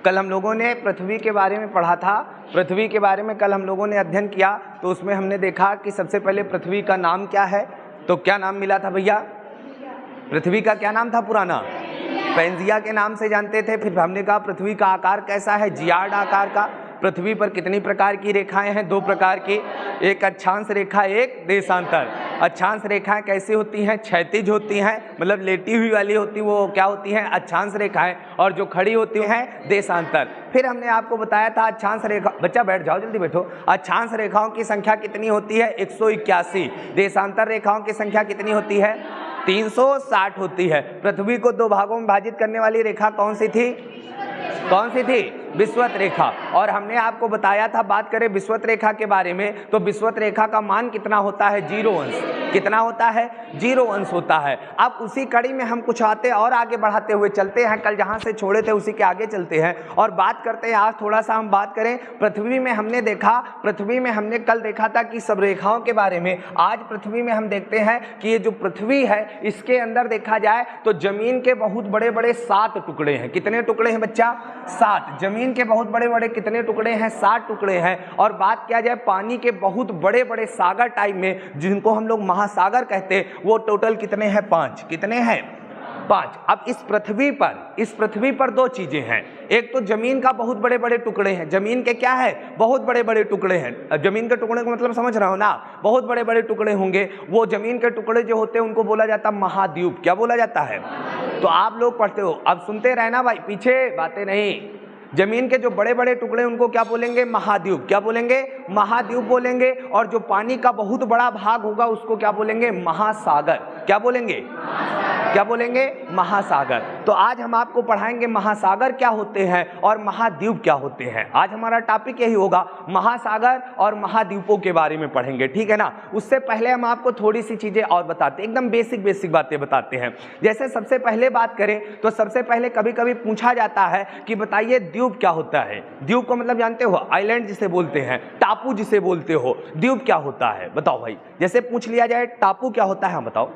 कल हम लोगों ने पृथ्वी के बारे में पढ़ा था। पृथ्वी के बारे में कल हम लोगों ने अध्ययन किया, तो उसमें हमने देखा कि सबसे पहले पृथ्वी का नाम क्या है। तो क्या नाम मिला था भैया? पृथ्वी का क्या नाम था पुराना? पैंजिया के नाम से जानते थे। फिर हमने कहा पृथ्वी का आकार कैसा है? जियार्ड आकार का। पृथ्वी पर कितनी प्रकार की रेखाएं हैं? 2 प्रकार की, एक अक्षांश रेखा, एक देशांतर। अक्षांश रेखाएं कैसी होती हैं? क्षैतिज होती हैं, मतलब लेटी हुई वाली होती, वो क्या होती हैं? अक्षांश रेखाएं। और जो खड़ी होती हैं, देशांतर। फिर हमने आपको बताया था अक्षांश रेखा, बच्चा बैठ जाओ, जल्दी बैठो। अक्षांश रेखाओं की संख्या कितनी होती है? 181। देशांतर रेखाओं की संख्या कितनी होती है? 360 होती है। पृथ्वी को 2 भागों में विभाजित करने वाली रेखा कौन सी थी? कौन सी थी? विषुवत रेखा। और हमने आपको बताया था, बात करें विषुवत रेखा के बारे में, तो विषुवत रेखा का मान कितना होता है? 0 अंश। कितना होता है? 0 अंश होता है। अब उसी कड़ी में हम कुछ आते और आगे बढ़ाते हुए चलते हैं। कल जहां से छोड़े थे उसी के आगे चलते हैं और बात करते हैं। आज थोड़ा सा हम बात करें पृथ्वी में। हमने देखा, पृथ्वी में हमने कल देखा था कि सब रेखाओं के बारे में। आज पृथ्वी में हम देखते हैं कि ये जो पृथ्वी है, इसके अंदर देखा जाए तो जमीन के बहुत बड़े बड़े 7 टुकड़े हैं। कितने टुकड़े हैं बच्चा? 7। जमीन के बहुत बड़े बड़े कितने टुकड़े हैं? 7 टुकड़े हैं। और बात किया जाए पानी के बहुत बड़े बड़े सागर टाइप में, जिनको हम लोग महासागर कहते हैं, वो टोटल कितने हैं? 5। कितने हैं? 5। अब इस पृथ्वी पर 2 चीजें हैं। एक तो जमीन का बहुत बड़े बड़े टुकड़े हैं। जमीन के क्या है? बहुत बड़े बड़े टुकड़े हैं। जमीन के टुकड़े का मतलब समझ रहे हो ना? बहुत बड़े बड़े टुकड़े होंगे। वो जमीन के टुकड़े जो होते हैं उनको बोला जाता है महाद्वीप। क्या बोला जाता है? तो आप लोग पढ़ते हो, अब सुनते रहना भाई, पीछे बातें नहीं। जमीन के जो बड़े बड़े टुकड़े उनको क्या बोलेंगे? महाद्वीप। क्या बोलेंगे? महाद्वीप बोलेंगे। और जो पानी का बहुत बड़ा भाग होगा उसको क्या बोलेंगे? महासागर। क्या बोलेंगे? क्या बोलेंगे? महासागर। तो आज हम आपको पढ़ाएंगे महासागर क्या होते हैं और महाद्वीप क्या होते हैं। आज हमारा टॉपिक यही होगा, महासागर और महाद्वीपों के बारे में पढ़ेंगे, ठीक है ना। उससे पहले हम आपको थोड़ी सी चीजें और बताते हैं, एकदम बेसिक बातें बताते हैं। जैसे सबसे पहले बात करें तो सबसे पहले कभी कभी पूछा जाता है कि बताइए द्वीप क्या होता है? द्वीप को मतलब जानते हो? आइलैंड जिसे बोलते हैं, टापू जिसे बोलते हो, द्वीप क्या होता है? बताओ भाई। जैसे पूछ लिया जाए टापू क्या होता है, हम बताओ।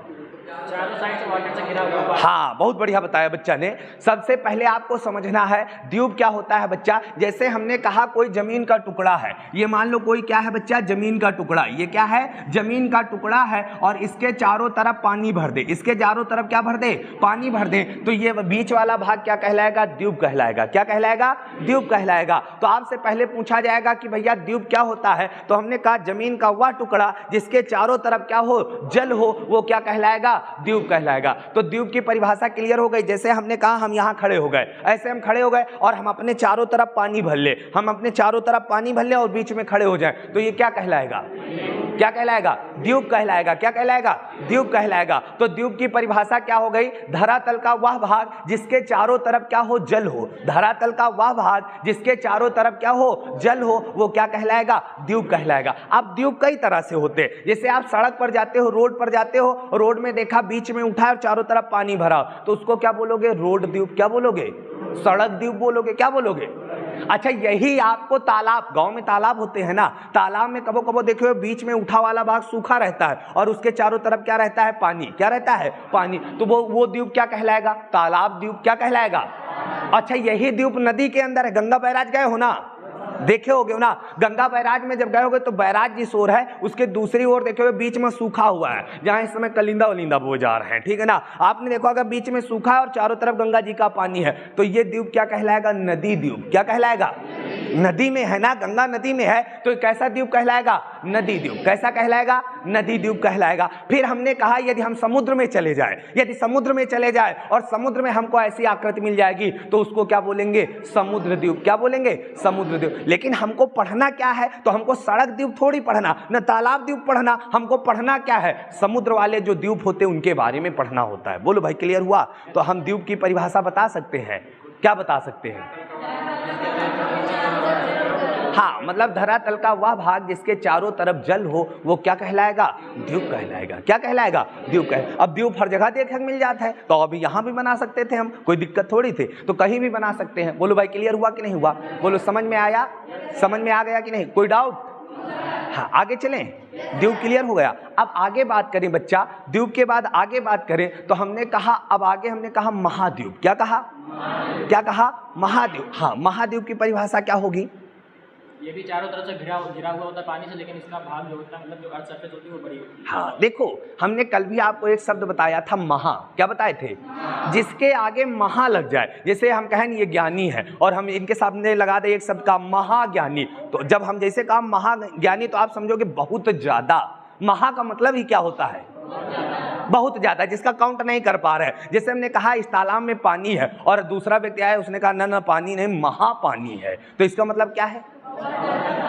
चारों साइड से वाटर से घिरा हुआ। हाँ, बहुत बढ़िया बताया बच्चा ने। सबसे पहले आपको समझना है द्वीप क्या होता है बच्चा। जैसे हमने कहा कोई जमीन का टुकड़ा है, ये मान लो कोई क्या है बच्चा? जमीन का टुकड़ा। ये क्या है? जमीन का टुकड़ा है और इसके चारों तरफ पानी भर दे। इसके चारों तरफ क्या भर दे? पानी भर दे। तो ये बीच वाला भाग क्या कहलाएगा? द्वीप कहलाएगा। क्या कहलाएगा? द्वीप कहलाएगा। तो आपसे पहले पूछा जाएगा कि भैया द्वीप क्या होता है, तो हमने कहा जमीन का वह टुकड़ा जिसके चारों तरफ क्या हो? जल हो, वो क्या कहलाएगा? द्वीप कहलाएगा। तो द्वीप की परिभाषा क्लियर हो गई। जैसे हमने कहा हम यहाँ खड़े हो गए, ऐसे हम खड़े हो गए और हम अपने चारों तरफ पानी भर ले, हम अपने चारों तरफ पानी भर ले और बीच में खड़े हो जाएं, तो ये क्या कहलाएगा? क्या कहलाएगा? द्वीप कहलाएगा। क्या कहलाएगा? द्वीप कहलाएगा। तो द्वीप की परिभाषा क्या हो गई? धरातल का वह भाग जिसके चारों तरफ क्या हो? जल हो। धरातल का वह भाग जिसके चारों तरफ क्या हो? जल हो, वो क्या कहलाएगा? द्वीप कहलाएगा। अब द्वीप कई तरह से होते हैं। जैसे आप सड़क पर जाते हो, रोड पर जाते हो, रोड में देखा बीच में उठा और चारों तरफ पानी भरा, तो उसको क्या बोलोगे? रोड द्वीप। क्या बोलोगे? सड़क द्वीप बोलोगे। क्या बोलोगे? अच्छा, यही आपको तालाब, गांव में तालाब होते हैं ना, तालाब में कबो कबो देखो बीच में उठा वाला भाग सूखा रहता है और उसके चारों तरफ क्या रहता है? पानी। क्या रहता है? पानी। तो वो द्वीप क्या कहलाएगा? तालाब द्वीप। क्या कहलाएगा? अच्छा, यही द्वीप नदी के अंदर है। गंगा बैराज गए हो ना, देखे होगे ना। गंगा बैराज में जब गए होगे तो बैराज जिस ओर है उसके दूसरी ओर देखे हुए बीच में सूखा हुआ है, जहां इस समय कलिंदा वलिंदा बो जा रहे हैं, ठीक है ना। आपने देखा होगा बीच में सूखा है और चारों तरफ गंगा जी का पानी है, तो ये द्वीप क्या कहलाएगा? नदी द्वीप। क्या कहलाएगा? नदी में है ना, गंगा नदी में है, तो कैसा द्वीप कहलाएगा? नदी द्वीप। कैसा कहलाएगा? नदी द्वीप कहलाएगा। फिर हमने कहा यदि हम समुद्र में चले जाए, यदि समुद्र में चले जाए और समुद्र में हमको ऐसी आकृति मिल जाएगी तो उसको क्या बोलेंगे? समुद्र द्वीप। क्या बोलेंगे? समुद्र द्वीप। लेकिन हमको पढ़ना क्या है? तो हमको सड़क द्वीप थोड़ी पढ़ना, न तालाब द्वीप पढ़ना, हमको पढ़ना क्या है? समुद्र वाले जो द्वीप होते हैं उनके बारे में पढ़ना होता है। बोलो भाई, क्लियर हुआ? तो हम द्वीप की परिभाषा बता सकते हैं। क्या बता सकते हैं? हाँ, मतलब धरातल का वह भाग जिसके चारों तरफ जल हो, वो क्या कहलाएगा? द्वीप कहलाएगा। क्या कहलाएगा? द्वीप कहलाएगा। अब द्वीप हर जगह देखने को मिल जाता है, तो अभी यहाँ भी बना सकते थे हम, कोई दिक्कत थोड़ी थी, तो कहीं भी बना सकते हैं। बोलो भाई, क्लियर हुआ कि नहीं हुआ? बोलो, समझ में आया? समझ में आ गया कि नहीं? कोई डाउट? हाँ, आगे चलें। द्वीप क्लियर हो गया। अब आगे बात करें बच्चा, द्वीप के बाद आगे बात करें तो हमने कहा, अब आगे हमने कहा महाद्वीप। क्या कहा? क्या कहा? महाद्वीप। हाँ, महाद्वीप की परिभाषा क्या होगी? ये भी चारों तरफ से घिरा हुआ होता है पानी से, लेकिन इसका भाग जो होता है, मतलब जो अर्थ सरफेस होती है वो बड़ी होती है। हाँ देखो, हमने कल भी आपको एक शब्द बताया था महा। क्या बताए थे? जिसके आगे महा लग जाए, जैसे हम कहें ये ज्ञानी है और हम इनके सामने लगा दे एक शब्द का महाज्ञानी, तो जब हम जैसे कहा महाज्ञानी तो आप समझोगे बहुत ज्यादा। महा का मतलब ही क्या होता है? बहुत ज्यादा, जिसका काउंट नहीं कर पा रहे। जैसे हमने कहा इस तालाब में पानी है और दूसरा व्यक्ति आया, उसने कहा ना पानी नहीं महापानी है, तो इसका मतलब क्या है?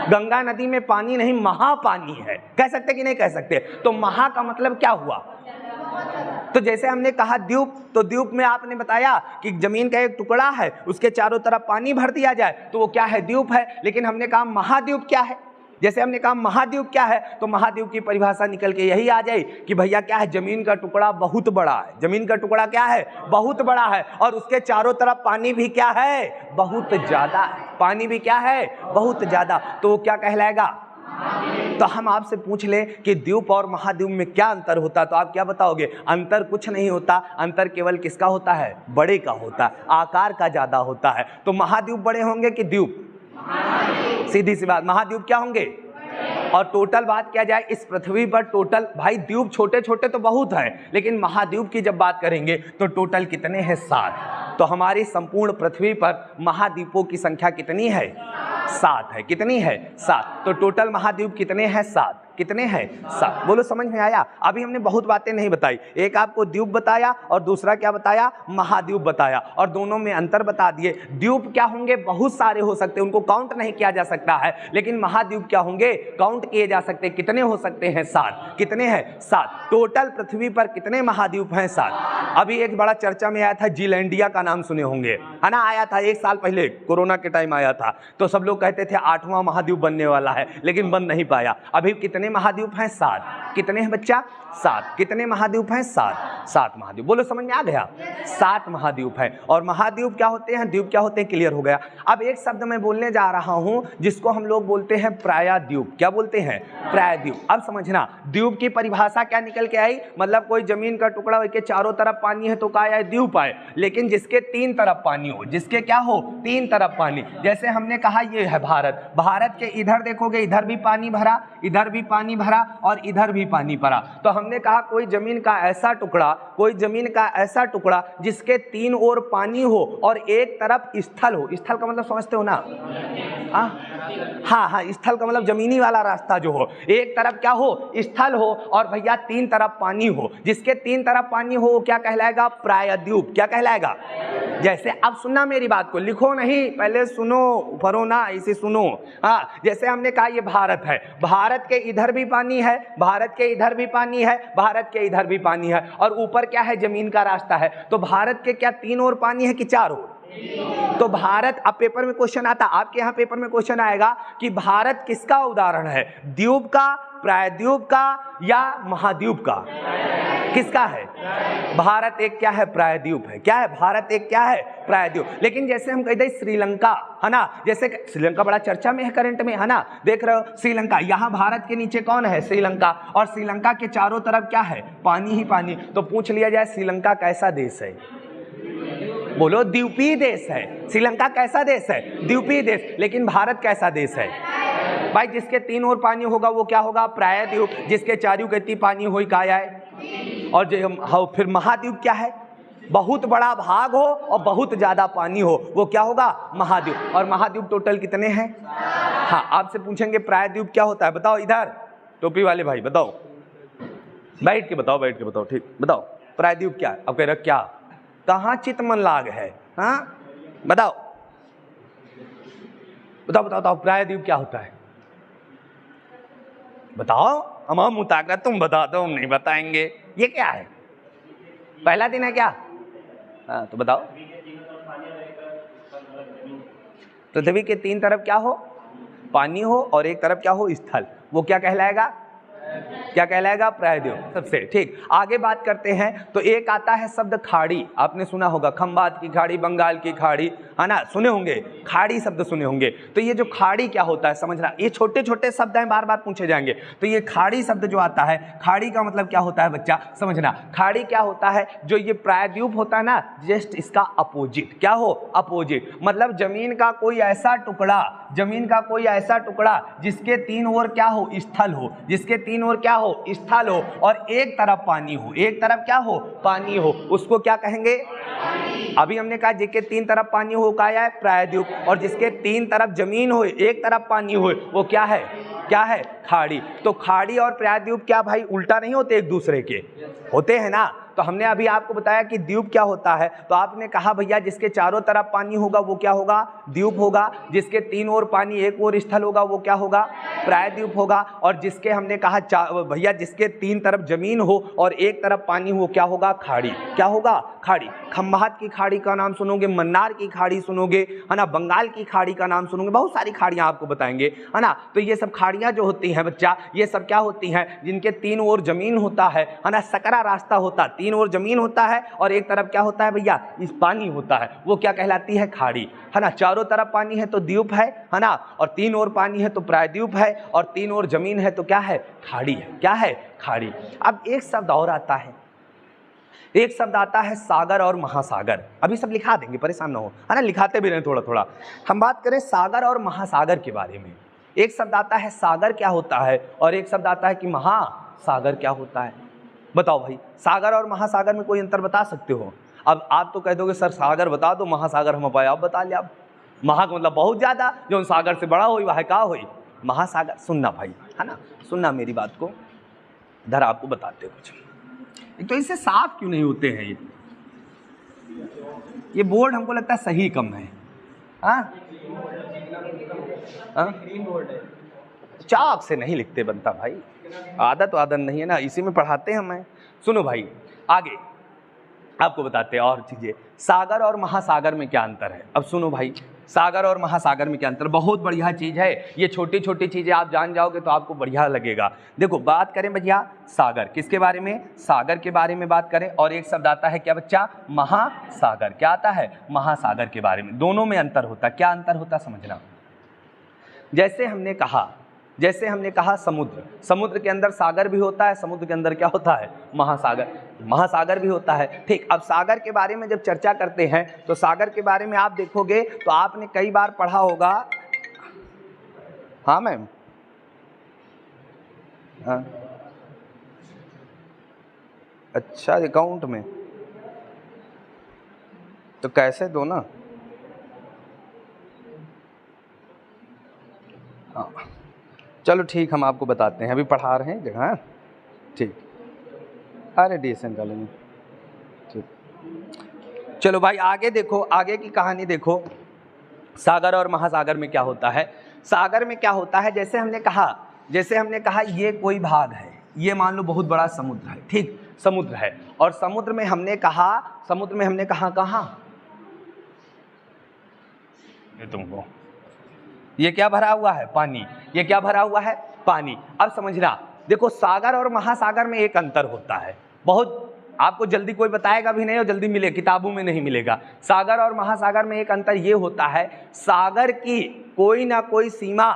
गंगा नदी में पानी नहीं महापानी है। कह सकते कि नहीं कह सकते? तो महा का मतलब क्या हुआ? तो जैसे हमने कहा द्वीप, तो द्वीप में आपने बताया कि जमीन का एक टुकड़ा है, उसके चारों तरफ पानी भर दिया जाए तो वो क्या है? द्वीप है। लेकिन हमने कहा महाद्वीप क्या है? जैसे हमने कहा महाद्वीप क्या है, तो महाद्वीप की परिभाषा निकल के यही आ जाए कि भैया क्या है? जमीन का टुकड़ा बहुत बड़ा है। जमीन का टुकड़ा क्या है? बहुत बड़ा है, और उसके चारों तरफ पानी भी क्या है? बहुत ज्यादा है। पानी भी क्या है? बहुत ज्यादा। तो वो क्या कहलाएगा? तो हम आपसे पूछ ले कि द्वीप और महाद्वीप में क्या अंतर होता, तो आप क्या बताओगे? अंतर कुछ नहीं होता, अंतर केवल किसका होता है? बड़े का होता है, आकार का ज्यादा होता है। तो महाद्वीप बड़े होंगे कि द्वीप? सीधी सी बात, महाद्वीप क्या होंगे? और टोटल बात किया जाए इस पृथ्वी पर, टोटल भाई द्वीप छोटे छोटे तो बहुत है, लेकिन महाद्वीप की जब बात करेंगे तो टोटल कितने हैं? 7। तो हमारी संपूर्ण पृथ्वी पर महाद्वीपों की संख्या कितनी है? 7 है। कितनी है? 7। तो टोटल महाद्वीप कितने हैं? 7। कितने हैं? 7। बोलो समझ में आया? अभी हमने बहुत बातें नहीं बताई, एक आपको द्वीप बताया और दूसरा क्या बताया? महाद्वीप बताया, और दोनों में अंतर बता दिए। द्वीप क्या होंगे? बहुत सारे हो सकते हैं, उनको काउंट नहीं किया जा सकता है। लेकिन महाद्वीप क्या होंगे? काउंट किए जा सकते हैं। कितने हो सकते हैं? 7। कितने हैं? 7। टोटल पृथ्वी पर कितने महाद्वीप हैं? 7। अभी एक बड़ा चर्चा में आया था जीलैंडिया का नाम सुने होंगे, है ना? आया था 1 साल पहले, कोरोना के टाइम आया था, तो सब लोग कहते थे 8वां महाद्वीप बनने वाला है, लेकिन बन नहीं पाया। अभी कितने महाद्वीप हैं? 7। कितने हैं बच्चा? 7। कितने महाद्वीप हैं? 7। 7 महाद्वीप। बोलो समझ में आ गया? 7 महाद्वीप है। और महाद्वीप क्या होते हैं, द्वीप क्या होते हैं, क्लियर हो गया। अब एक शब्द मैं बोलने जा रहा हूं जिसको हम लोग बोलते हैं प्रायद्वीप। क्या बोलते हैं? प्रायद्वीप। अब समझना, द्वीप की परिभाषा क्या निकल के आई? मतलब कोई जमीन का टुकड़ा के चारों तरफ पानी है तो क्या है? द्वीप है। लेकिन जिसके 3 तरफ पानी हो, जिसके क्या हो? 3 तरफ पानी। जैसे हमने कहा ये है भारत, भारत के इधर देखोगे इधर भी पानी भरा, इधर भी पानी भरा और इधर भी पानी भरा। तो हमने कहा कोई जमीन का ऐसा टुकड़ा, कोई जमीन का ऐसा टुकड़ा जिसके 3 ओर पानी हो और एक तरफ स्थल हो। स्थल का मतलब समझते हो ना? हाँ, स्थल का मतलब जमीनी वाला रास्ता जो हो, एक तरफ क्या हो? स्थल हो, और भैया 3 तरफ पानी हो। जिसके 3 तरफ पानी हो वो क्या कहलाएगा? प्रायद्वीप। क्या कहलाएगा? जैसे अब सुनना मेरी बात को, लिखो नहीं, पहले सुनो, पढ़ो ना, इसे सुनो। हाँ, जैसे हमने कहा ये भारत है, भारत के इधर भी पानी है, भारत के इधर भी पानी है, भारत के इधर भी पानी है, और ऊपर क्या है? जमीन का रास्ता है। तो भारत के क्या 3 ओर पानी है कि 4 ओर? तो भारत, अब पेपर में क्वेश्चन आता, आपके यहाँ पेपर में क्वेश्चन आएगा कि भारत किसका उदाहरण है? द्वीप का, प्रायद्वीप का, या महाद्वीप का? किसका है? भारत एक क्या है? प्रायद्वीप है। क्या है? भारत एक क्या है? प्रायद्वीप। लेकिन जैसे हम कहते हैं श्रीलंका, है ना? जैसे श्रीलंका बड़ा चर्चा में है करंट में, है ना? देख रहे हो श्रीलंका, यहाँ भारत के नीचे कौन है? श्रीलंका, और श्रीलंका के चारों तरफ क्या है? पानी ही पानी। तो पूछ लिया जाए श्रीलंका कैसा देश है? बोलो द्वीपीय देश है। श्रीलंका कैसा देश है? द्वीपीय देश। लेकिन भारत कैसा देश है? भाई जिसके 3 ओर पानी होगा वो क्या होगा? प्रायद्वीप। जिसके चारों गति पानी हो काया है। और जो फिर महाद्वीप क्या है? बहुत बड़ा भाग हो और बहुत ज्यादा पानी हो, वो क्या होगा? महाद्वीप। और महाद्वीप टोटल कितने हैं? हाँ, आपसे पूछेंगे प्रायद्वीप क्या होता है, बताओ। इधर टोपी वाले भाई बताओ, बैठ के बताओ, बैठ के बताओ, ठीक बताओ, प्रायद्वीप क्या है? अब कह रहे क्या? कहाँ चित मन लाग है? हाँ बताओ, बताओ बताओ बताओ, प्रायद्वीप क्या होता है? बताओ। हम मुताकत, तुम बता दो, हम नहीं बताएंगे। ये क्या है? पहला दिन है क्या? हाँ तो बताओ। पृथ्वी के 3 तरफ क्या हो? पानी हो, और एक तरफ क्या हो? स्थल। वो क्या कहलाएगा? क्या कहलाएगा? प्रायद्वीप। सबसे ठीक। आगे बात करते हैं तो एक आता है शब्द खाड़ी, आपने सुना होगा, खंबात की खाड़ी, बंगाल की खाड़ी, है ना, सुने होंगे, खाड़ी शब्द सुने होंगे। तो ये जो खाड़ी क्या होता है समझना, ये छोटे छोटे शब्द हैं, बार बार पूछे जाएंगे। तो ये खाड़ी शब्द जो आता है, खाड़ी का मतलब क्या होता है बच्चा समझना, खाड़ी क्या होता है, जो ये प्रायद्वीप होता है ना, जस्ट इसका अपोजिट, क्या हो? अपोजिट। मतलब जमीन का कोई ऐसा टुकड़ा, जमीन का कोई ऐसा टुकड़ा जिसके तीन ओर क्या हो? स्थल हो, जिसके तीन ओर क्या हो? स्थल हो, और एक तरफ पानी हो, एक तरफ क्या हो? पानी हो, उसको क्या कहेंगे? अभी हमने कहा जिसके तीन तरफ पानी हो क्या है? प्रायद्वीप। और जिसके तीन तरफ जमीन हो, एक तरफ पानी हो, वो क्या है? क्या है? खाड़ी। तो खाड़ी और प्रायद्वीप क्या भाई उल्टा नहीं होते एक दूसरे के? होते हैं ना। तो हमने अभी आपको बताया कि द्वीप क्या होता है, तो आपने कहा भैया जिसके चारों तरफ पानी होगा वो क्या होगा? द्वीप होगा। जिसके तीन ओर पानी, एक ओर स्थल होगा, वो क्या होगा? प्रायद्वीप होगा। और जिसके हमने कहा भैया जिसके तीन तरफ जमीन हो और एक तरफ पानी हो, क्या होगा? खाड़ी। क्या होगा? खाड़ी। खंबात की खाड़ी का नाम सुनोगे, मन्नार की खाड़ी सुनोगे, है ना, बंगाल की खाड़ी का नाम सुनोगे, बहुत सारी खाड़ियां आपको बताएंगे, है ना। तो ये सब खाड़ियां जो होती हैं बच्चा, ये सब क्या होती हैं? जिनके तीन ओर जमीन होता है ना, सकरा रास्ता होता, तीन ओर जमीन होता है और एक तरफ क्या होता है भैया? इस पानी होता है, वो क्या कहलाती है? खाड़ी, है ना। चारों तरफ पानी है तो द्वीप है ना, और तीन ओर पानी है तो प्रायद्वीप है, और तीन ओर जमीन है तो क्या है? खाड़ी है। क्या है? खाड़ी। अब एक शब्द और आता है, एक शब्द आता है सागर और महासागर। अभी सब लिखा देंगे, परेशान ना हो, है ना, लिखाते भी रहें थोड़ा थोड़ा। हम बात करें सागर और महासागर के बारे में। एक शब्द आता है सागर क्या होता है, और एक शब्द आता है कि महासागर क्या होता है। बताओ भाई, सागर और महासागर में कोई अंतर बता सकते हो? अब आप तो कह दोगे सर सागर बता दो, महासागर हम पाए, आप बता लिया। महा का मतलब बहुत ज्यादा, जो सागर से बड़ा हुई वह क्या हुई? महासागर। सुनना भाई, है ना, सुनना मेरी बात को, इधर आपको बताते कुछ। तो इससे साफ क्यों नहीं होते हैं ये बोर्ड? हमको लगता है सही कम है। चाक से नहीं लिखते बनता भाई, आदत नहीं है ना, इसी में पढ़ाते हैं हमें। सुनो भाई, आगे आपको बताते हैं और चीजें। सागर और महासागर में क्या अंतर है? अब सुनो भाई, सागर और महासागर में क्या अंतर? बहुत बढ़िया चीज है ये, छोटी छोटी चीजें आप जान जाओगे तो आपको बढ़िया लगेगा। देखो बात करें भैया सागर, किसके बारे में? सागर के बारे में बात करें। और एक शब्द आता है क्या बच्चा? महासागर। क्या आता है? महासागर के बारे में। दोनों में अंतर होता, क्या अंतर होता समझना। जैसे हमने कहा समुद्र, समुद्र के अंदर सागर भी होता है, समुद्र के अंदर क्या होता है? महासागर, महासागर भी होता है। ठीक। अब सागर के बारे में जब चर्चा करते हैं तो सागर के बारे में आप देखोगे तो आपने कई बार पढ़ा होगा। हाँ मैम, हाँ अच्छा, अकाउंट में तो कैसे दो ना। हाँ चलो ठीक, हम आपको बताते हैं, अभी पढ़ा रहे हैं जगह। ठीक, अरे डीएसएन का लेंगे। ठीक, चलो भाई आगे देखो, आगे की कहानी देखो। सागर और महासागर में क्या होता है? सागर में क्या होता है, जैसे हमने कहा ये कोई भाग है, ये मान लो बहुत बड़ा समुद्र है, ठीक, समुद्र है। और समुद्र में हमने कहा कहाँ तुमको ये क्या भरा हुआ है? पानी। ये क्या भरा हुआ है? पानी। अब समझना, देखो सागर और महासागर में एक अंतर होता है, बहुत आपको जल्दी कोई बताएगा भी नहीं और जल्दी मिले, किताबों में नहीं मिलेगा। सागर और महासागर में एक अंतर ये होता है, सागर की कोई ना कोई सीमा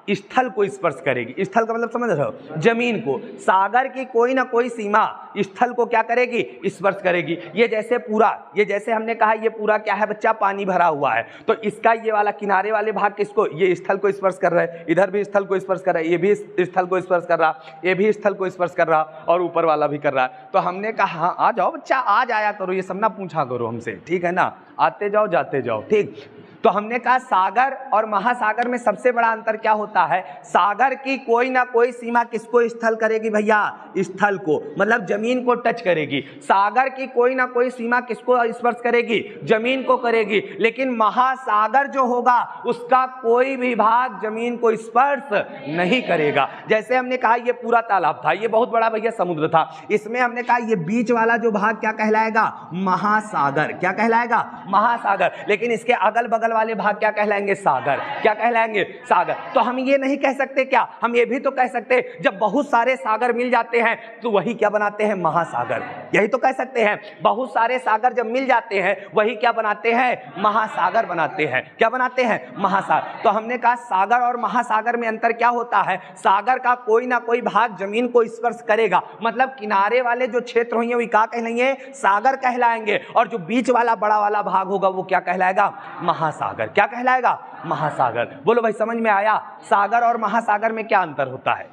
स्थल को स्पर्श करेगी। स्थल का मतलब समझ रहे हो? जमीन को। सागर की कोई ना कोई सीमा स्थल को क्या करेगी? स्पर्श करेगी। ये जैसे हमने कहा ये पूरा क्या है बच्चा? पानी भरा हुआ है। तो इसका ये वाला किनारे वाले भाग किसको? ये स्थल को स्पर्श कर रहा है, इधर भी स्थल को स्पर्श कर रहा है, ये भी स्थल को स्पर्श कर रहा, ये भी स्थल को स्पर्श कर रहा, और ऊपर वाला भी कर रहा है। तो हमने कहा आ जाओ बच्चा, आज आया करो, ये सब ना पूछा करो हमसे, ठीक है ना, आते जाओ जाते जाओ, ठीक। तो हमने कहा सागर और महासागर में सबसे बड़ा अंतर क्या होता है? सागर की कोई ना कोई सीमा किसको स्थल करेगी भैया? स्थल को, मतलब जमीन को टच करेगी। सागर की कोई ना कोई सीमा किसको स्पर्श करेगी? जमीन को करेगी। लेकिन महासागर जो होगा उसका कोई भी भाग जमीन को स्पर्श नहीं करेगा। जैसे हमने कहा ये पूरा तालाब था, ये बहुत बड़ा भैया समुद्र था, इसमें हमने कहा ये बीच वाला जो भाग क्या कहलाएगा? महासागर। क्या कहलाएगा? महासागर। लेकिन इसके अगल बगल ऊपर वाले भाग क्या कहलाएंगे? सागर। क्या कहलाएंगे? सागर। तो हम ये नहीं कह सकते क्या, हम ये भी तो कह सकते जब बहुत सारे सागर मिल जाते हैं तो वही क्या बनाते हैं? महासागर। यही तो कह सकते हैं, बहुत सारे सागर जब मिल जाते हैं वही क्या बनाते हैं? महासागर बनाते हैं। क्या बनाते हैं? महासागर। तो हमने कहा सागर और महासागर में अंतर क्या होता है? सागर का कोई ना कोई भाग जमीन को स्पर्श करेगा, मतलब किनारे वाले जो क्षेत्र होंगे वो क्या कहलाएंगे? सागर कहलाएंगे, और जो बीच वाला बड़ा वाला भाग होगा वो क्या कहलाएगा? महासागर। क्या कहलाएगा? महासागर। बोलो भाई, समझ में आया सागर और महासागर में क्या अंतर होता है?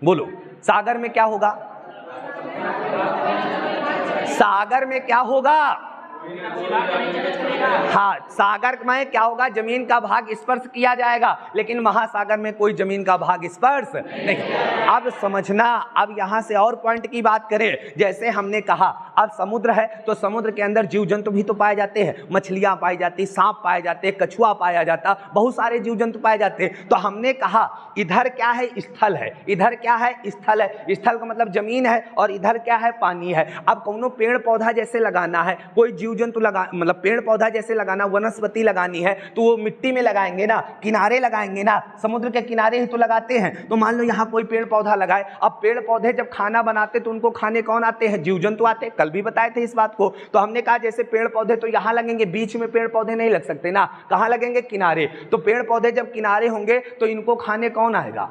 बोलो, सागर में क्या होगा? सागर में क्या होगा? हाँ, सागर में क्या होगा? जमीन का भाग स्पर्श किया जाएगा, लेकिन महासागर में कोई जमीन का भाग स्पर्श नहीं। अब समझना, अब यहां से और पॉइंट की बात करें, जैसे हमने कहा अब समुद्र है तो समुद्र के अंदर जीव जंतु भी तो पाए जाते हैं, मछलियां पाई जाती, सांप पाए जाते, कछुआ पाया जाता, बहुत सारे जीव जंतु पाए जाते। तो हमने कहा इधर क्या है? स्थल है। इधर क्या है? स्थल है। स्थल का मतलब जमीन है, और इधर क्या है? पानी है। अब कोनो पेड़ पौधा जैसे लगाना है, कोई जीव जंतु लगा, मतलब पेड़ पौधा जैसे लगाना, वनस्पति लगानी है तो वो मिट्टी में लगाएंगे ना, किनारे लगाएंगे ना, समुद्र के किनारे ही तो लगाते हैं। तो मान लो यहाँ कोई पेड़ पौधा लगाए, अब पेड़ पौधे जब खाना बनाते तो उनको खाने कौन आते हैं? जीव जंतु आते। कल भी बताए थे इस बात को। तो हमने कहा जैसे पेड़ पौधे तो यहाँ लगेंगे, बीच में पेड़ पौधे नहीं लग सकते ना, कहाँ लगेंगे? किनारे। तो पेड़ पौधे जब किनारे होंगे तो इनको खाने कौन आएगा?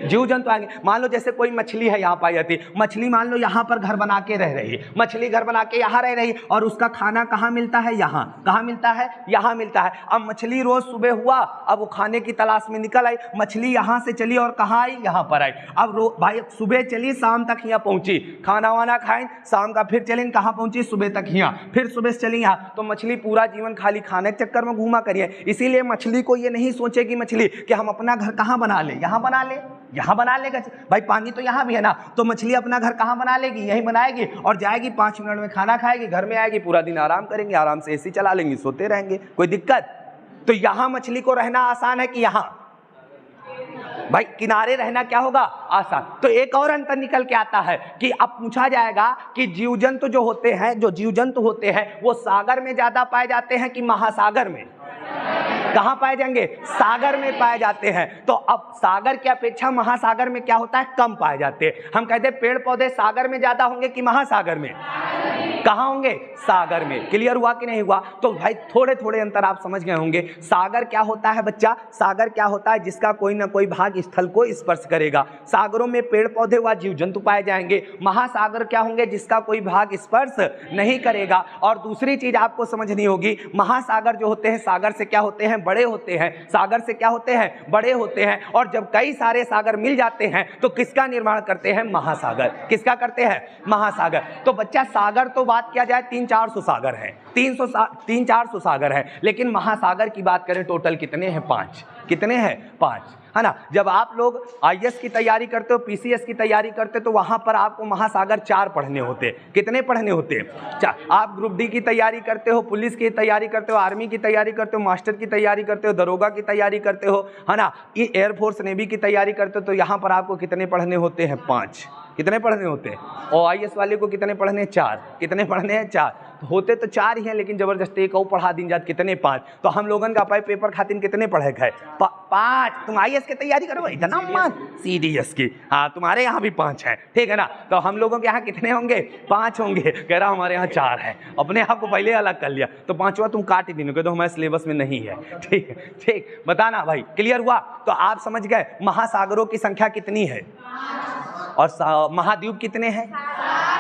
जीव जंतु आएंगे। मान लो जैसे कोई मछली है यहाँ पाई जाती, मछली मान लो यहाँ पर घर बना के रह रही, मछली घर बना के यहाँ रह रही, और उसका खाना कहाँ मिलता है? यहाँ। कहाँ मिलता है? यहाँ मिलता है। अब मछली रोज सुबह हुआ, अब वो खाने की तलाश में निकल आई, मछली यहाँ से चली और कहाँ आई? यहाँ पर आई। अब भाई सुबह चली, शाम तक यहाँ पहुंची, खाना वाना खाई, शाम का फिर चली, कहाँ पहुंची? सुबह तक यहाँ, फिर सुबह से चली यहाँ। तो मछली पूरा जीवन खाली खाने के चक्कर में घूमा करिए। इसीलिए मछली को ये नहीं सोचेगी मछली कि हम अपना घर कहाँ बना ले, यहाँ बना ले, यहाँ बना लेगा भाई, पानी तो यहाँ भी है ना। तो मछली अपना घर कहाँ बना लेगी? यहीं बनाएगी, और जाएगी 5 मिनट में खाना खाएगी, घर में आएगी, पूरा दिन आराम करेंगे, आराम से एसी चला लेंगे, सोते रहेंगे, कोई दिक्कत? तो यहाँ मछली को रहना आसान है कि यहाँ भाई किनारे रहना क्या होगा? आसान। तो एक और अंतर निकल के आता है कि अब पूछा जाएगा कि जीव जंतु जो होते हैं, जो जीव जंतु होते हैं वो सागर में ज्यादा पाए जाते हैं कि महासागर में? कहाँ पाए जाएंगे? सागर में पाए जाते हैं। तो अब सागर की अपेक्षा महासागर में क्या होता है? कम पाए जाते हैं। हम कहते हैं पेड़ पौधे सागर में ज्यादा होंगे कि महासागर में? कहाँ होंगे? सागर में। क्लियर हुआ कि नहीं हुआ? तो भाई थोड़े थोड़े अंतर आप समझ गए होंगे। सागर क्या होता है बच्चा? सागर क्या होता है? जिसका कोई ना कोई भाग स्थल को स्पर्श करेगा। सागरों में पेड़ पौधे व जीव जंतु पाए जाएंगे। महासागर क्या होंगे? जिसका कोई भाग स्पर्श नहीं करेगा। और दूसरी चीज आपको समझनी होगी, महासागर जो होते हैं सागर से क्या होते हैं? बड़े होते हैं। सागर से क्या होते हैं? बड़े होते हैं। और जब कई सारे सागर मिल जाते हैं तो किसका निर्माण करते हैं? महासागर। किसका करते हैं? महासागर। तो बच्चा सागर तो बात किया जाए 300-400 सागर हैं, 300-400 सागर हैं, लेकिन महासागर की बात करें टोटल कितने हैं? 5। कितने हैं? 5, है ना। जब आप लोग आईएएस की तैयारी करते हो, पीसीएस की तैयारी करते हो, तो वहां पर आपको महासागर 4 पढ़ने होते। कितने पढ़ने होते? 4। आप ग्रुप डी की तैयारी करते हो, पुलिस की तैयारी करते हो, आर्मी की तैयारी करते हो, मास्टर की तैयारी करते हो, दरोगा की तैयारी करते हो, है ना, ये एयरफोर्स नेवी की तैयारी करते हो, तो यहाँ पर आपको कितने पढ़ने होते हैं? 5। कितने पढ़ने होते हैं? और आईएएस वाले को कितने पढ़ने हैं? 4। कितने पढ़ने हैं? 4। तो होते तो 4 ही हैं, लेकिन जबरदस्ती एक और पढ़ा दिन जात, कितने? 5। तो हम लोगन का पाई पेपर खातिर कितने पढ़े गए? 5। तुम आईएएस की तैयारी करो, इतना मत, सीडीएस की, हाँ तुम्हारे यहाँ भी 5 है, ठीक है ना। तो हम लोगों के यहाँ कितने होंगे? 5 होंगे। कह रहा हमारे यहाँ 4 है, अपने आप को पहले अलग कर लिया। तो 5वां तुम काट ही दिनोगे, तो हमारे सिलेबस में नहीं है। ठीक है, ठीक, बताना भाई, क्लियर हुआ? तो आप समझ गए महासागरों की संख्या कितनी है और महाद्वीप कितने हैं?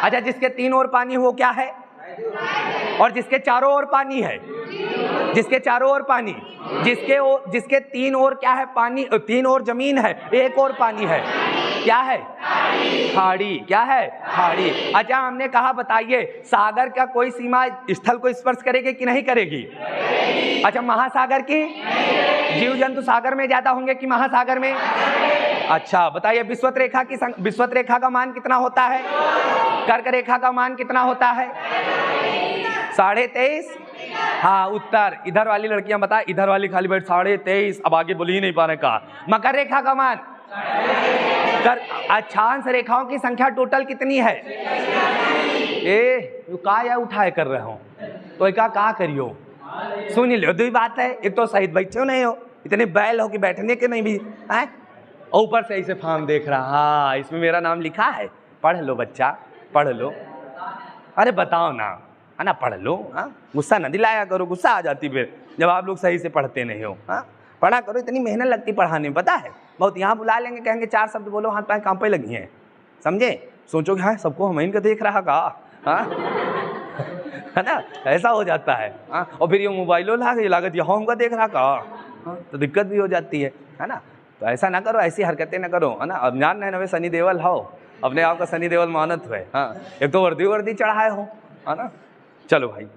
अच्छा, जिसके 3 ओर पानी वो क्या है? और जिसके चारों ओर पानी है? जिसके चारों ओर पानी, जिसके 3 ओर क्या है? पानी। 3 ओर जमीन है, 1 ओर पानी है, क्या है? खाड़ी। क्या है? खाड़ी। अच्छा, हमने कहा बताइए सागर का कोई सीमा स्थल को स्पर्श करेगी कि नहीं करेगी? अच्छा, महासागर की? जीव जंतु सागर में ज्यादा होंगे कि महासागर में? अच्छा बताइए, विषुवत रेखा का मान कितना होता है? कर्क रेखा का मान कितना होता है? 23.5। हाँ, उत्तर। इधर वाली लड़कियां बता, इधर वाली खाली बैठ 23.5, अब आगे बोल ही नहीं पाने का। मकर रेखा का मान? अक्षांश रेखाओं की संख्या टोटल कितनी है? का या उठाए कर रहे हो तो का करियो सुन लो, दो ही बात है, एक तो सही बैठे नहीं हो, इतने बैल हो कि बैठने के नहीं भी हैं, और ऊपर से ऐसे फॉर्म देख रहा, हाँ इसमें मेरा नाम लिखा है, पढ़ लो बच्चा पढ़ लो। अरे बताओ ना, है ना, पढ़ लो। हाँ, गुस्सा न दिलाया करो, गुस्सा आ जाती फिर जब आप लोग सही से पढ़ते नहीं हो। हाँ, पढ़ा करो, इतनी मेहनत लगती पढ़ाने में, पता है। बहुत यहाँ बुला लेंगे, कहेंगे 4 शब्द बोलो, हाथ पाँव कांपे लगी हैं, समझे, सोचोगे हाँ सबको हम इनका देख रहा का, हाँ है ना, ऐसा हो जाता है। हाँ, और फिर ये मोबाइलों लागत यहाँ हमका देख रहा का, हाँ, तो दिक्कत भी हो जाती है ना। तो ऐसा ना करो, ऐसी हरकतें ना करो, है ना। अब जान रहे ना, सनी देओल हो, अपने आप का सनी देओल मानत हुए। हाँ, एक तो वर्दी चढ़ाए हो, है ना। चलो भाई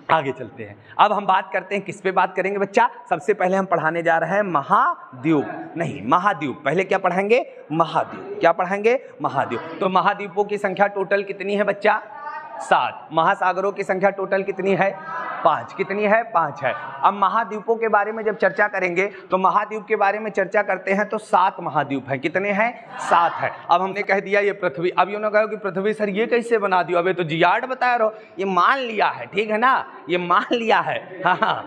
आगे चलते हैं। अब हम बात करते हैं, किस पे बात करेंगे बच्चा। सबसे पहले हम पढ़ाने जा रहे हैं महाद्वीप, नहीं महाद्वीप। पहले क्या पढ़ाएंगे, महाद्वीप। क्या पढ़ाएंगे, महाद्वीप। तो महाद्वीपों की संख्या टोटल कितनी है बच्चा, 7। महासागरों की संख्या टोटल कितनी है, 5। कितनी है, 5 है। अब महाद्वीपों के बारे में जब चर्चा करेंगे तो महाद्वीप के बारे में चर्चा करते हैं तो 7 महाद्वीप हैं। कितने हैं, 7 है। अब हमने कह दिया ये पृथ्वी। अब ये ना कहो कि पृथ्वी सर ये कैसे बना दिया, अबे तो जियाड बताया रहो, ये मान लिया है, ठीक है ना, ये मान लिया है। हाँ,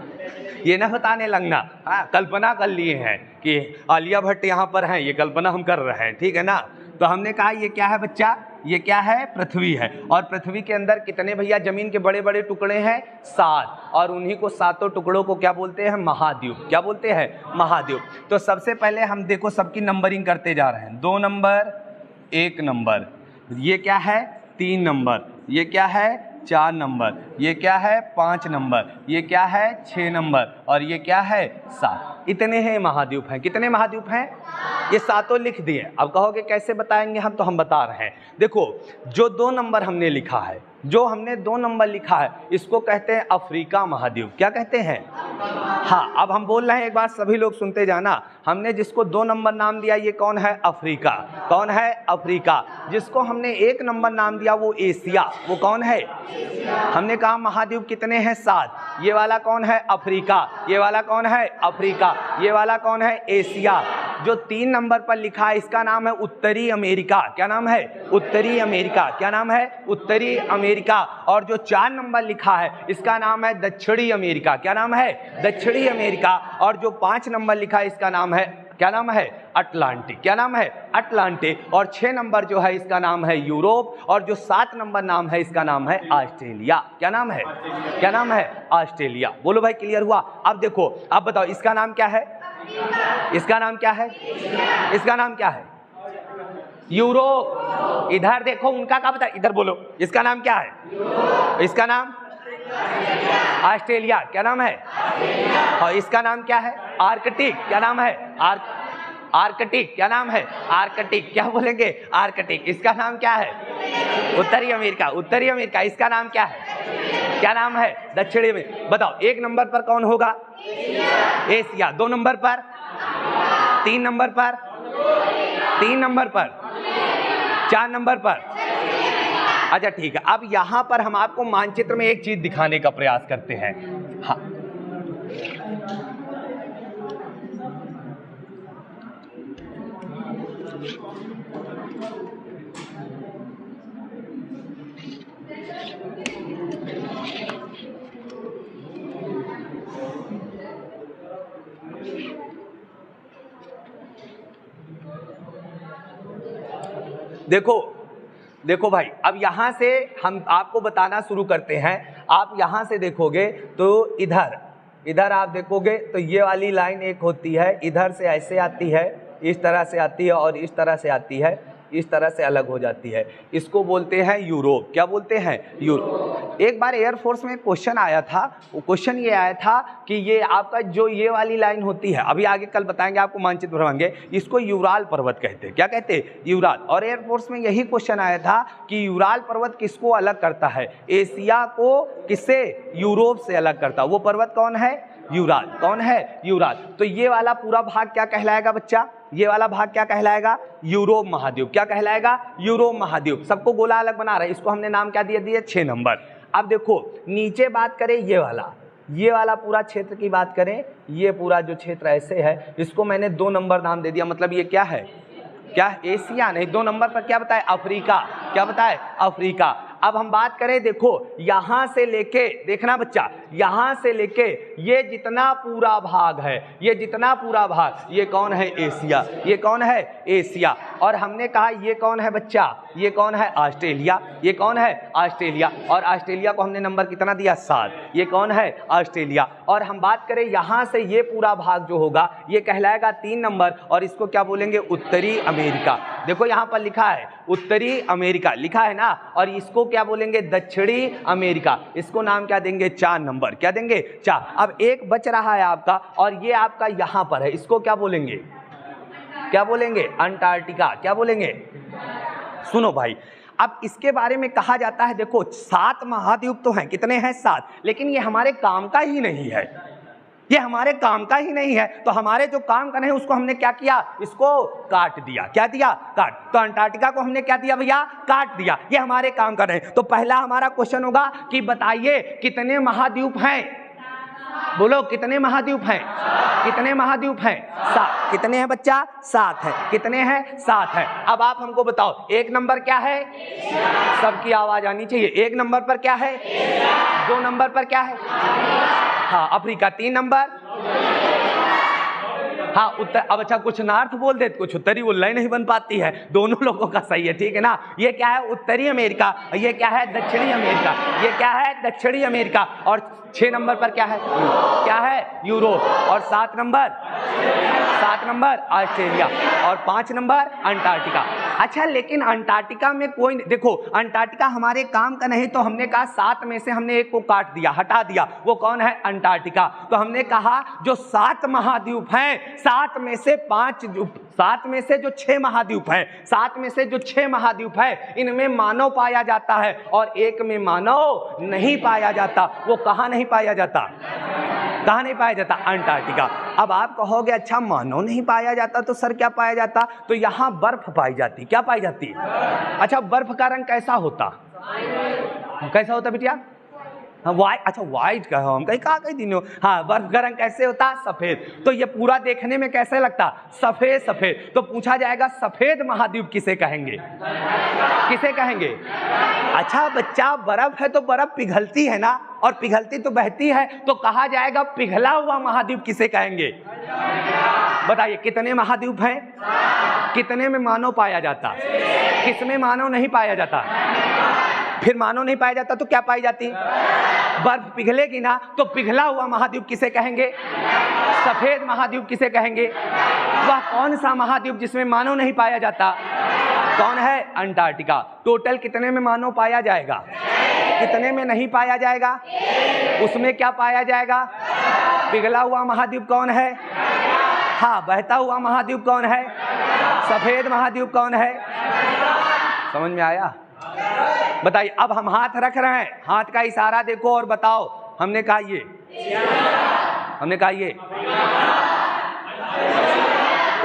ये ना बताने लगना, हाँ कल्पना कर लिए हैं कि आलिया भट्ट यहाँ पर हैं, ये कल्पना हम कर रहे हैं, ठीक है ना। तो हमने कहा ये क्या है बच्चा, ये क्या है, पृथ्वी है। और पृथ्वी के अंदर कितने भैया जमीन के बड़े बड़े टुकड़े हैं, 7। और उन्हीं को 7 टुकड़ों को क्या बोलते हैं, महाद्वीप। क्या बोलते हैं, महाद्वीप। तो सबसे पहले हम देखो सबकी नंबरिंग करते जा रहे हैं। 2 नंबर, 1 नंबर, ये क्या है, 3 नंबर, ये क्या है, 4 नंबर, ये क्या है, 5 नंबर, ये क्या है, 6 नंबर, और ये क्या है, 7। इतने हैं महाद्वीप हैं। कितने महाद्वीप हैं, ये 7 लिख दिए। अब कहोगे कैसे बताएंगे हम, तो हम बता रहे हैं। देखो जो 2 नंबर हमने लिखा है, जो हमने 2 नंबर लिखा है, इसको कहते हैं अफ्रीका महाद्वीप। क्या कहते हैं, हाँ। अब हम बोल रहे हैं, एक बात सभी लोग सुनते जाना, हमने जिसको 2 नंबर नाम दिया ये कौन है, अफ्रीका। कौन है, अफ्रीका। जिसको हमने 1 नंबर नाम दिया वो एशिया, वो कौन है, हमने कहा महाद्वीप कितने हैं, 7। ये वाला कौन है, अफ्रीका। ये वाला कौन है, अफ्रीका। ये वाला कौन है, एशिया। जो 3 नंबर पर लिखा है इसका नाम है उत्तरी अमेरिका। क्या नाम है, उत्तरी अमेरिका। क्या नाम है, उत्तरी अमेरिका। और जो 4 नंबर लिखा है इसका नाम है दक्षिणी अमेरिका। क्या नाम है, दक्षिणी अमेरिका। और जो 5 नंबर लिखा है इसका नाम है, क्या नाम है, अटलांटिक। क्या नाम है, अटलांटिक। और 6 नंबर जो है इसका नाम है यूरोप। और जो 7 नंबर नाम है इसका नाम है ऑस्ट्रेलिया। क्या नाम है, क्या नाम है, ऑस्ट्रेलिया। बोलो भाई क्लियर हुआ। अब देखो, अब बताओ इसका नाम क्या है, इसका नाम क्या है, इसका नाम क्या है, यूरोप। इधर देखो उनका क्या बता, इधर बोलो, इसका नाम क्या है, इसका नाम ऑस्ट्रेलिया। क्या नाम है, और इसका नाम क्या है, आर्कटिक। क्या नाम है, आर्कटिक। क्या नाम है, आर्कटिक। क्या बोलेंगे, आर्कटिक। इसका नाम क्या है, उत्तरी अमेरिका। उत्तरी अमेरिका। इसका नाम क्या है, क्या नाम है, दक्षिणी में। बताओ 1 नंबर पर कौन होगा, एशिया। 2 नंबर पर, 3 नंबर पर, 3 नंबर पर, 4 नंबर पर। अच्छा ठीक है। अब यहाँ पर हम आपको मानचित्र में एक चीज दिखाने का प्रयास करते हैं। हाँ, देखो देखो भाई, अब यहाँ से हम आपको बताना शुरू करते हैं। आप यहाँ से देखोगे तो इधर आप देखोगे तो ये वाली लाइन एक होती है, इधर से ऐसे आती है, इस तरह से आती है और इस तरह से आती है, इस तरह से अलग हो जाती है। इसको बोलते हैं यूरोप। क्या बोलते हैं, यूरोप। एक बार एयरफोर्स में क्वेश्चन आया था, वो क्वेश्चन ये आया था कि ये आपका जो ये वाली लाइन होती है, अभी आगे कल बताएंगे आपको, मानचित्र बनाएंगे, इसको यूराल पर्वत कहते हैं। क्या कहते हैं, यूराल। और एयरफोर्स में यही क्वेश्चन आया था कि यूराल पर्वत किसको अलग करता है, एशिया को किससे, यूरोप से अलग करता है। वो पर्वत कौन है, यूराल। कौन है, यूराल। तो ये वाला पूरा भाग क्या कहलाएगा बच्चा, ये वाला भाग क्या कहलाएगा, यूरोप महाद्वीप। क्या कहलाएगा, यूरोप महाद्वीप। सबको गोला अलग बना रहे हैं, इसको हमने नाम क्या दिया दिया, 6 नंबर। अब देखो नीचे बात करें, ये वाला पूरा क्षेत्र की बात करें, ये पूरा जो क्षेत्र ऐसे है, इसको मैंने 2 नंबर नाम दे दिया। मतलब ये क्या है, क्या एशिया नहीं, 2 नंबर पर क्या बताए, अफ्रीका। क्या बताए, अफ्रीका। अब हम बात करें, देखो यहां से लेके, देखना बच्चा, यहां से लेके ये जितना पूरा भाग है, ये जितना पूरा भाग, ये कौन है? एशिया। ये कौन है? एशिया। और हमने कहा ये कौन है बच्चा? ये कौन है? ऑस्ट्रेलिया। ये कौन है? ऑस्ट्रेलिया। और ऑस्ट्रेलिया को हमने नंबर कितना दिया? 7। ये कौन है? ऑस्ट्रेलिया। और हम बात करें यहां से ये पूरा भाग जो होगा ये कहलाएगा 3 नंबर, और इसको क्या बोलेंगे? उत्तरी अमेरिका। देखो यहां पर लिखा है उत्तरी अमेरिका, लिखा है ना, और इसको क्या बोलेंगे? दक्षिणी अमेरिका। इसको नाम क्या देंगे? 4 नंबर। क्या देंगे? 4। अब एक बच रहा है आपका, और ये आपका यहां पर है, इसको क्या बोलेंगे? क्या बोलेंगे? अंटार्कटिका। क्या बोलेंगे? सुनो भाई, अब इसके बारे में कहा जाता है, देखो 7 महाद्वीप तो हैं, कितने हैं? 7। लेकिन ये हमारे काम का ही नहीं है, ये हमारे काम का ही नहीं है। तो हमारे जो काम का नहीं उसको हमने क्या किया? इसको काट दिया। क्या दिया? काट। तो अंटार्कटिका को हमने क्या दिया भैया? काट दिया। ये हमारे काम का नहीं। तो पहला हमारा क्वेश्चन होगा कि बताइए कितने महाद्वीप हैं? बोलो कितने महाद्वीप हैं? कितने महाद्वीप हैं? 7। कितने हैं बच्चा? 7 है। कितने हैं? 7 है। अब आप हमको बताओ, 1 नंबर क्या है? सबकी आवाज आनी चाहिए। 1 नंबर पर क्या है? 2 नंबर पर क्या है? हाँ अफ्रीका। 3 नंबर? हाँ उत्तर। अब अच्छा कुछ नॉर्थ बोल दे, कुछ उत्तरी बोल, लाइन नहीं बन पाती है। दोनों लोगों का सही है, ठीक है ना। ये क्या है? उत्तरी अमेरिका। ये क्या है? दक्षिणी अमेरिका। ये क्या है? दक्षिणी अमेरिका। और 6 नंबर पर क्या है? क्या है? यूरोप। और 7 नंबर ऑस्ट्रेलिया। और 5 नंबर अंटार्कटिका। अच्छा लेकिन अंटार्कटिका में कोई, देखो अंटार्कटिका हमारे काम का नहीं, तो हमने कहा 7 में से हमने 1 को काट दिया, हटा दिया। वो कौन है? अंटार्कटिका। तो हमने कहा जो 7 महाद्वीप हैं, 7 में से जो 6 महाद्वीप हैं, 7 में से जो 6 महाद्वीप है, इनमें मानव पाया जाता है, और 1 में मानव नहीं पाया जाता। वो कहाँ नहीं पाया जाता? कहाँ नहीं पाया जाता? अंटार्कटिका। अब आप कहोगे अच्छा मानव नहीं पाया जाता तो सर क्या पाया जाता? तो यहाँ बर्फ पाई जाती। क्या पाई जाती? अच्छा बर्फ का रंग कैसा होता? कैसा होता बिटिया? हाँ वाइट। अच्छा वाइट का हम कहीं दिन हो। हाँ बर्फ का रंग कैसे होता? सफेद। तो ये पूरा देखने में कैसे लगता? सफेद सफेद। तो पूछा जाएगा सफेद महाद्वीप किसे कहेंगे? किसे कहेंगे? अच्छा बच्चा बर्फ है तो बर्फ पिघलती है ना, और पिघलती तो बहती है, तो कहा जाएगा पिघला हुआ महाद्वीप किसे कहेंगे? बताइए कितने महाद्वीप हैं? कितने में मानव पाया जाता? किसमें मानव नहीं पाया जाता? फिर मानव नहीं पाया जाता तो क्या पाई जाती? बर्फ पिघलेगी ना, तो पिघला हुआ महाद्वीप किसे कहेंगे? सफेद महाद्वीप किसे कहेंगे? वह कौन सा महाद्वीप जिसमें मानव नहीं पाया जाता? कौन है? अंटार्कटिका। टोटल कितने में मानव पाया जाएगा? कितने में नहीं पाया जाएगा? उसमें क्या पाया जाएगा? पिघला हुआ महाद्वीप कौन है? हाँ बहता हुआ महाद्वीप कौन है? सफेद महाद्वीप कौन है? समझ में आया? बताइए। अब हम हाथ रख रहे हैं, हाथ का इशारा देखो और बताओ। हमने कहा ये, हमने कहा ये,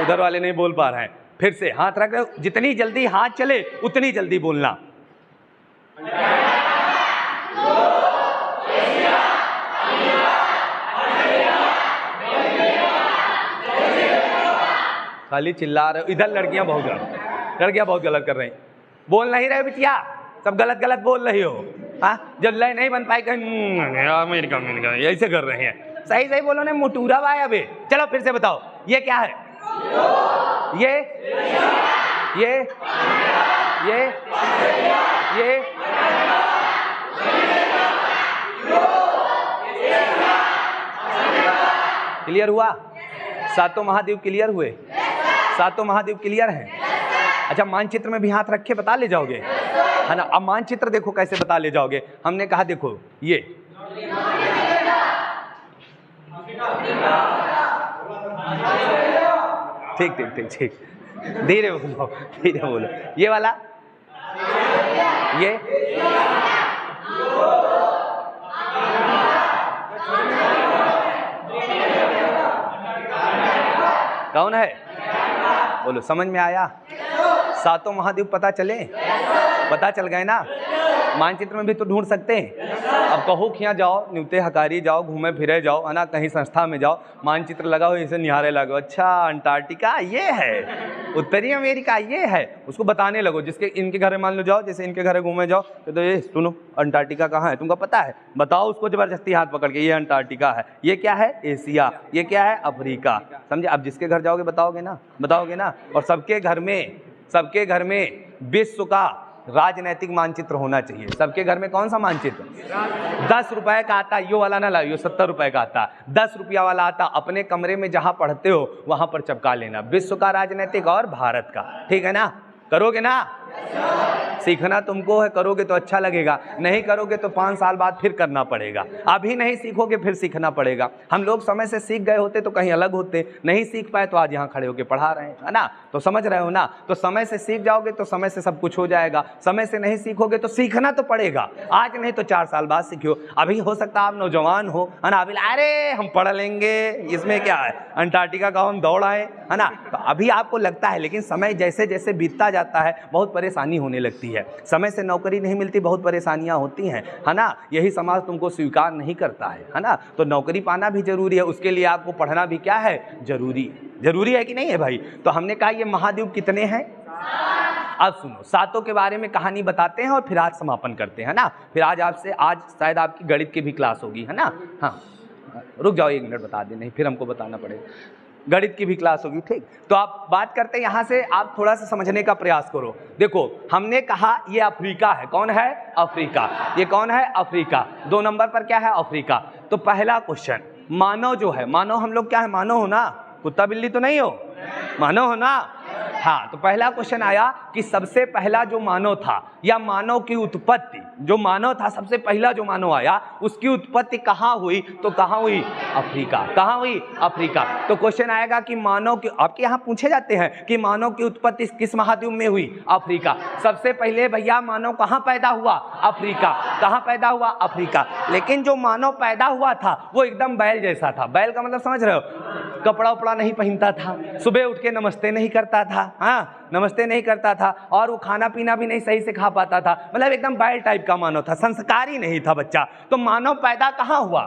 उधर वाले नहीं बोल पा रहे हैं। फिर से हाथ रख रहे हो, जितनी जल्दी हाथ चले उतनी जल्दी बोलना। खाली चिल्ला रहे हो। इधर लड़कियां बहुत गलत कर रही हैं। बोल नहीं रहे बिटिया, सब गलत गलत बोल रही हो। हाँ जब लय नहीं बन पाई अमेरिका ऐसे कर रहे हैं। सही सही बोलो ना, मोटूरा भाई। अबे चलो फिर से बताओ, ये क्या है? ये क्लियर हुआ? 7 महाद्वीप क्लियर हुए? 7 महाद्वीप क्लियर हैं? अच्छा मानचित्र में भी हाथ रखे बता ले जाओगे, है ना। अब मानचित्र देखो कैसे बता ले जाओगे। हमने कहा देखो ये ठीक ठीक ठीक ठीक, धीरे बोलो धीरे बोलो। ये वाला ये कौन है? बोलो समझ में आया? 7 महाद्वीप पता चले? पता चल गए ना? मानचित्र में भी तो ढूंढ सकते हैं। अब कहो कि यहाँ जाओ, न्यूते हकारी जाओ, घूमे फिरे जाओ, है ना, कहीं संस्था में जाओ, मानचित्र लगाओ, इसे निहारे लगो, अच्छा अंटार्कटिका ये है, उत्तरी अमेरिका ये है, उसको बताने लगो। जिसके इनके घर में मान लो जाओ, जैसे इनके घर घूमे जाओ तो ये सुनो अंटार्कटिका कहाँ है, तुमको पता है, बताओ उसको जबरदस्ती हाथ पकड़ के, ये अंटार्कटिका है, ये क्या है एशिया, ये क्या है अफ्रीका, समझे। अब जिसके घर जाओगे बताओगे ना। और सबके घर में विश्व का राजनैतिक मानचित्र होना चाहिए। सबके घर में कौन सा मानचित्र? 10 रुपए का आता, यो वाला ना लाइयो, 70 रुपए का आता, 10 रुपया वाला आता। अपने कमरे में जहां पढ़ते हो वहां पर चिपका लेना, विश्व का राजनैतिक और भारत का, ठीक है ना। करोगे ना? सीखना तुमको है, करोगे तो अच्छा लगेगा, नहीं करोगे तो 5 साल बाद फिर करना पड़ेगा। अभी नहीं सीखोगे फिर सीखना पड़ेगा। हम लोग समय से सीख गए होते तो कहीं अलग होते, नहीं सीख पाए तो आज यहाँ खड़े होके पढ़ा रहे हैं, है ना। तो समझ रहे हो ना। तो समय से सीख जाओगे तो समय से सब कुछ हो जाएगा, समय से नहीं सीखोगे तो सीखना तो पड़ेगा, आज नहीं तो 4 साल बाद सीखो। अभी हो सकता है आप नौजवान हो, है ना, अभी अरे हम पढ़ लेंगे, इसमें क्या है, अंटार्कटिका का हम दौड़ आए, है ना। तो अभी आपको लगता है, लेकिन समय जैसे जैसे बीतता जाता है बहुत परेशानी होने लगती है। समय से नौकरी नहीं मिलती, बहुत परेशानियां होती हैं, है ना। यही समाज तुमको स्वीकार नहीं करता है ना। तो नौकरी पाना भी जरूरी है, उसके लिए आपको पढ़ना भी क्या है, जरूरी है कि नहीं है भाई। तो हमने कहा ये महाद्वीप कितने हैं? अब सुनो, 7 के बारे में कहानी बताते हैं और फिर आज समापन करते हैं ना। फिर आज शायद आपकी गणित की भी क्लास होगी, है ना। हाँ रुक जाओ 1 मिनट, बता दे, नहीं फिर हमको बताना पड़ेगा, गणित की भी क्लास होगी, ठीक। तो आप बात करते हैं यहाँ से, आप थोड़ा सा समझने का प्रयास करो। देखो हमने कहा ये अफ्रीका है, कौन है? अफ्रीका। ये कौन है? अफ्रीका। 2 नंबर पर क्या है? अफ्रीका। तो पहला क्वेश्चन, मानव जो है, मानव हम लोग क्या है? मानव हो ना, कुत्ता बिल्ली तो नहीं हो, मानव हो ना। हाँ, तो पहला क्वेश्चन आया कि सबसे पहला जो मानव था या मानव की उत्पत्ति, जो मानव था सबसे पहला जो मानव आया उसकी उत्पत्ति कहाँ हुई? तो कहाँ हुई? अफ्रीका। कहाँ हुई? अफ्रीका। तो क्वेश्चन आएगा कि मानव की, आपके यहाँ पूछे जाते हैं कि मानव की उत्पत्ति किस महाद्वीप में हुई? अफ्रीका। सबसे पहले भैया मानव कहाँ पैदा हुआ? अफ्रीका। कहाँ पैदा हुआ? अफ्रीका। लेकिन जो मानव पैदा हुआ था वो एकदम बैल जैसा था। बैल का मतलब समझ रहे हो? कपड़ा उपड़ा नहीं पहनता था, सुबह उठ के नमस्ते नहीं करता था, हाँ नमस्ते नहीं करता था, और वो खाना पीना भी नहीं सही से खा पाता था, मतलब एकदम बैल टाइप का मानव था, संस्कारी नहीं था बच्चा। तो मानव पैदा कहाँ हुआ?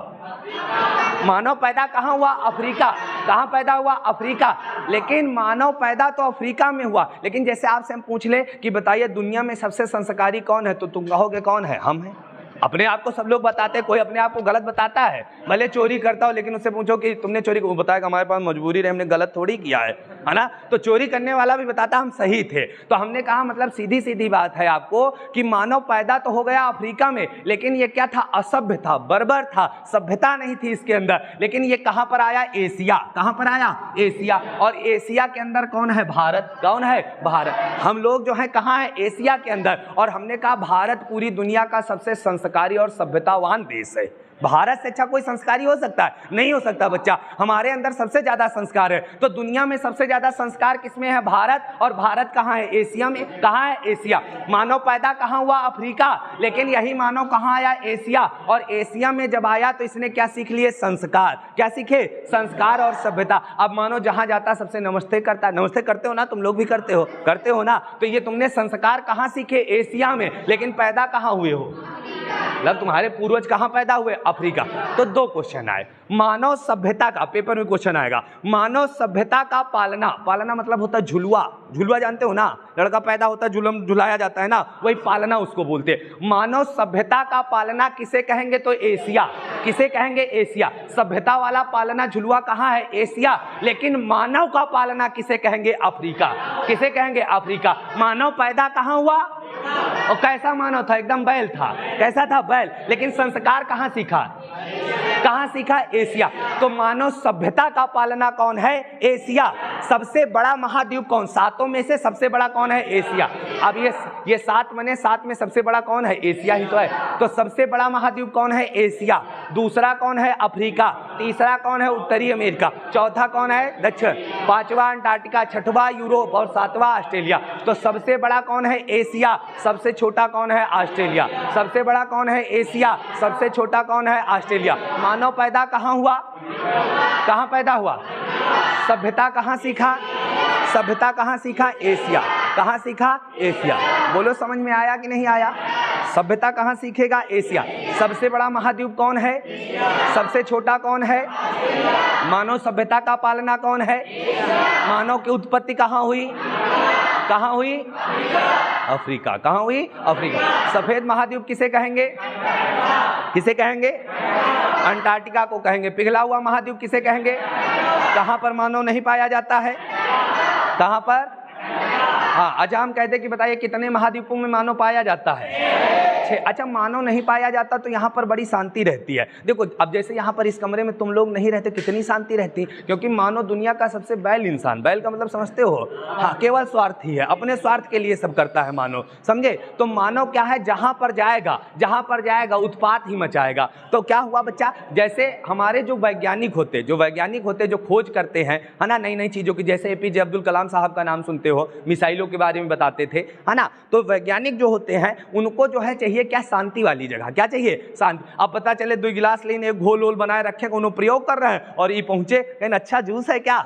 मानव पैदा कहाँ हुआ? अफ्रीका। कहाँ पैदा हुआ? अफ्रीका। लेकिन मानव पैदा तो अफ्रीका में हुआ, लेकिन जैसे आपसे हम पूछ ले कि बताइए दुनिया में सबसे संस्कारी कौन है, तो तुम कहोगे कौन है? हम हैं। अपने आप को सब लोग बताते हैं, कोई अपने आप को गलत बताता है, भले चोरी करता हो, लेकिन उससे पूछो कि तुमने चोरी, वो बताएगा हमारे पास मजबूरी रही, हमने गलत थोड़ी किया है ना। तो चोरी करने वाला भी बताता हम सही थे। तो हमने कहा मतलब सीधी सीधी बात है आपको कि मानव पैदा तो हो गया अफ्रीका में, लेकिन ये क्या था? असभ्य था, बर्बर था, सभ्यता नहीं थी इसके अंदर। लेकिन ये कहाँ पर आया? एशिया। कहाँ पर आया? एशिया। और एशिया के अंदर कौन है? भारत। कौन है? भारत। हम लोग जो है कहाँ है? एशिया के अंदर। और हमने कहा भारत पूरी दुनिया का सबसे संस्कारी और सभ्यतावान देश है। भारत से अच्छा कोई संस्कारी हो सकता है? नहीं हो सकता बच्चा। हमारे अंदर सबसे ज्यादा संस्कार है। तो दुनिया में सबसे ज्यादा संस्कार किसमें है? भारत। और भारत कहाँ है? एशिया में। कहाँ है? एशिया। मानव पैदा कहाँ हुआ? अफ्रीका। लेकिन यही मानव कहाँ आया? एशिया। और एशिया में जब आया तो इसने क्या सीख लिए? संस्कार। क्या सीखे? संस्कार और सभ्यता। अब मानो जहां जाता सबसे नमस्ते करता। नमस्ते करते हो ना, तुम लोग भी करते हो ना। तो ये तुमने संस्कार कहाँ सीखे? एशिया में। लेकिन पैदा कहाँ हुए हो? मतलब तुम्हारे पूर्वज कहाँ पैदा हुए? अफ्रीका। तो 2 क्वेश्चन आए। मानव सभ्यता का, पेपर में क्वेश्चन आएगा, मानव सभ्यता का पालना। पालना मतलब होता है झुलवा। झुलवा जानते हो ना, लड़का पैदा होता है झुलाया जाता है ना, वही पालना उसको बोलते हैं। मानव सभ्यता का पालना किसे कहेंगे? तो एशिया। किसे कहेंगे? एशिया। सभ्यता वाला पालना झुलवा कहाँ है? एशिया। लेकिन मानव का पालना किसे कहेंगे? अफ्रीका। किसे कहेंगे? अफ्रीका। मानव पैदा कहाँ हुआ? और कैसा मानव था? एकदम बैल था। कैसा था? बैल। लेकिन संस्कार कहाँ सीखा? कहाँ सीखा? एशिया। तो मानव सभ्यता का पालना कौन है? एशिया। सबसे बड़ा महाद्वीप कौन? 7 में से सबसे बड़ा कौन है? एशिया। अब ये 7 बने, 7 में सबसे बड़ा कौन है? एशिया ही तो है। तो सबसे बड़ा महाद्वीप कौन है? एशिया। दूसरा कौन है? अफ्रीका। तीसरा कौन है? उत्तरी अमेरिका। चौथा कौन है? दक्षिण। 5वां अंटार्कटिका। 6वां यूरोप और 7वां ऑस्ट्रेलिया। तो सबसे बड़ा कौन है? एशिया। सबसे छोटा कौन है? ऑस्ट्रेलिया। सबसे बड़ा कौन है? एशिया। सबसे छोटा कौन है? ऑस्ट्रेलिया। मानव पैदा कहाँ हुआ? कहाँ पैदा हुआ? सभ्यता कहाँ सीखा? सभ्यता कहाँ सीखा? एशिया। कहाँ सीखा? एशिया। बोलो समझ में आया कि नहीं आया? सभ्यता कहाँ सीखेगा? एशिया। सबसे बड़ा महाद्वीप कौन है? सबसे छोटा कौन है? मानव सभ्यता का पालना कौन है? मानव की उत्पत्ति कहाँ हुई? कहाँ हुई? अफ्रीका। कहाँ हुई? अफ्रीका। सफेद महाद्वीप किसे कहेंगे? किसे कहेंगे? अंटार्कटिका को कहेंगे। पिघला हुआ महाद्वीप किसे कहेंगे? कहाँ पर मानव नहीं पाया जाता है? कहाँ पर? हाँ, अच्छा हम कहते कि बताइए कितने महाद्वीपों में मानव पाया जाता है? 6। अच्छा, मानव नहीं पाया जाता तो यहाँ पर बड़ी शांति रहती है। देखो अब जैसे यहाँ पर इस कमरे में तुम लोग नहीं रहते, कितनी शांति रहती, क्योंकि मानव दुनिया का सबसे बैल इंसान, बैल का मतलब समझते हो? हाँ, केवल स्वार्थी है, अपने स्वार्थ के लिए सब करता है मानव, समझे? तो मानव क्या है, जहाँ पर जाएगा उत्पात ही मचाएगा। तो क्या हुआ बच्चा, जैसे हमारे जो वैज्ञानिक होते, जो खोज करते हैं, है ना, नई नई चीज़ों की, जैसे APJ अब्दुल कलाम साहब का नाम सुनते हो, मिसाइलों के बारे में बताते थे, है ना। तो वैज्ञानिक जो होते हैं उनको जो है चाहिए क्या? शांति वाली जगह। क्या चाहिए? शांति। अब पता चले 2 गिलास लेने एक घोल बनाए रखे, उन्होंने प्रयोग कर रहे हैं और ये पहुंचे कहीं अच्छा जूस है क्या,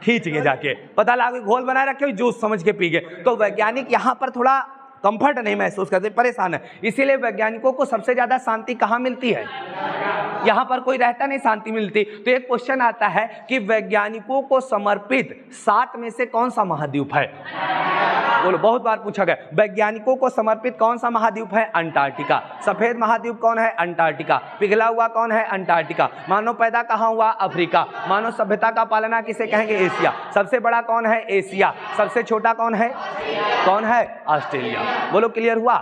खींच के जाके पता लगा घोल बनाए रखे जूस समझ के पी गए। तो वैज्ञानिक यहाँ पर थोड़ा कंफर्ट नहीं महसूस करते, परेशान है। इसीलिए वैज्ञानिकों को सबसे ज्यादा शांति कहाँ मिलती है? यहाँ पर कोई रहता नहीं, शांति मिलती। तो एक क्वेश्चन आता है कि वैज्ञानिकों को समर्पित 7 में से कौन सा महाद्वीप है? बोलो, बहुत बार पूछा गया। वैज्ञानिकों को समर्पित कौन सा महाद्वीप है? अंटार्कटिका। सफेद महाद्वीप कौन है? अंटार्कटिका। पिघला हुआ कौन है? अंटार्कटिका। मानव पैदा कहाँ हुआ? अफ्रीका। मानव सभ्यता का पालना किसे कहेंगे? एशिया। सबसे बड़ा कौन है? एशिया। सबसे छोटा कौन है? कौन है? ऑस्ट्रेलिया। बोलो, क्लियर हुआ?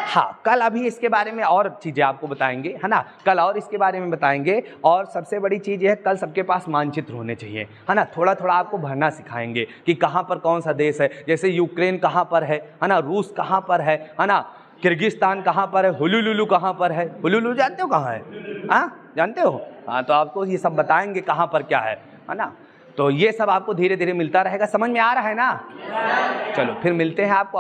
हाँ, कल अभी इसके बारे में और चीजें आपको बताएंगे, है ना, कल और इसके बारे में बताएंगे। और सबसे बड़ी चीज है, कल सबके पास मानचित्र होने चाहिए, है ना। थोड़ा थोड़ा आपको भरना सिखाएंगे कि कहाँ पर कौन सा देश है, जैसे यूक्रेन कहाँ पर है ना, रूस कहाँ पर है ना, किर्गिस्तान कहाँ पर है, हुलुलुलु कहाँ पर है। हुलुलुलु जानते हो कहाँ है? हाँ, जानते हो? हाँ, तो आपको ये सब बताएंगे कहाँ पर क्या है ना। तो ये सब आपको धीरे धीरे मिलता रहेगा। समझ में आ रहा है ना? चलो फिर मिलते हैं आपको।